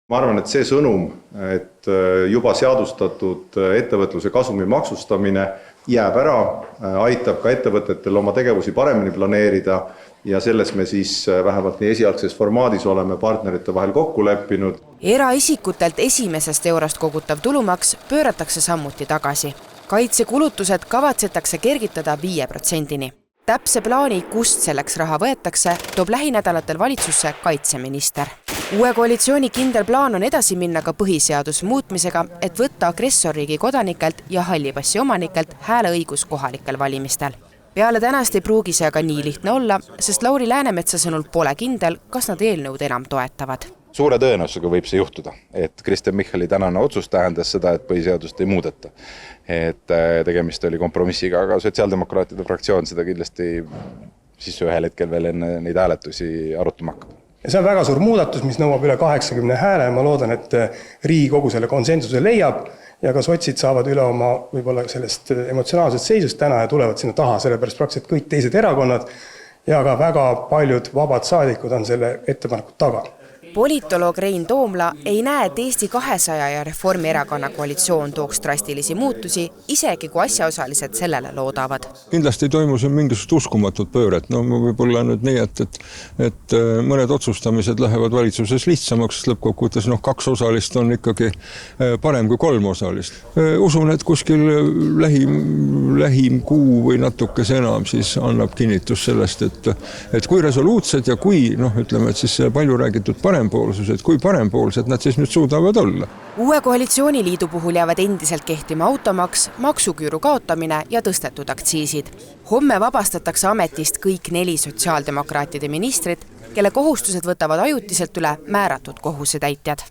Ma arvan, et see sõnum, et juba seadustatud ettevõtluse kasumi maksustamine jääb ära, aitab ka ettevõtetel oma tegevusi paremini planeerida ja selles me siis vähemalt nii esialgses formaadis oleme partnerite vahel kokku leppinud. Eraisikutelt esimesest eurost kogutav tulumaks pööratakse sammuti tagasi. Kaitsekulutused kavatsetakse kergitada 5%-ni. Täpse plaani, kust selleks raha võetakse, toob lähinädalatel valitsusse kaitseminister. Uue koalitsiooni kindel plaan on edasi minna ka põhiseaduse muutmisega, et võtta agressorriigi kodanikelt ja hallipassi omanikelt hääleõigus kohalikel valimistel. Peale tänast ei pruugi see aga nii lihtne olla, sest Lauri Läänemetsa sõnul pole kindel, kas nad eelnõud enam toetavad. Suure tõenäosusega võib see juhtuda, et Kristen Michali tänane otsus tähendas seda, et põhiseadust ei muudeta. Et tegemist oli kompromissiga, aga sotsiaaldemokraatide fraktsioon seda kindlasti siis ühel hetkel veel enne neid hääletusi arutama hakkab. Ja see on väga suur muudatus, mis nõuab üle 80 hääle ja ma loodan, et Riigikogu selle konsensuse leiab ja ka sotsid saavad üle oma võib-olla sellest emotsionaalsest seisust täna ja tulevad sinna taha, sellepärast praktiliselt kõik teised erakonnad ja ka väga paljud vabad saadikud on selle ettepaneku taga. Politoloog Rein Toomla ei näe, et Eesti 200 ja Reformierakonna koalitsioon tooks drastilisi muutusi, isegi kui asjaosalised sellele loodavad. Kindlasti toimus mingisugust uskumatut pööret. No võib-olla nüüd nii, et mõned otsustamised lähevad valitsuses lihtsamaks, lõppkokkuvõttes 2 osalist on ikkagi parem kui 3 osalist. Usun, et kuskil lähim kuu või natukese enam siis annab kinnitus sellest, et kui resoluutsed ja kui, ütleme, et siis palju räägitud parempoolsused, kui parempoolsed nad siis nüüd suudavad olla. Uue koalitsiooniliidu puhul jäävad endiselt kehtima automaks, maksuküüru kaotamine ja tõstetud aktsiisid. Homme vabastatakse ametist kõik 4 sotsiaaldemokraatide ministrid, kelle kohustused võtavad ajutiselt üle määratud kohusetäitjad.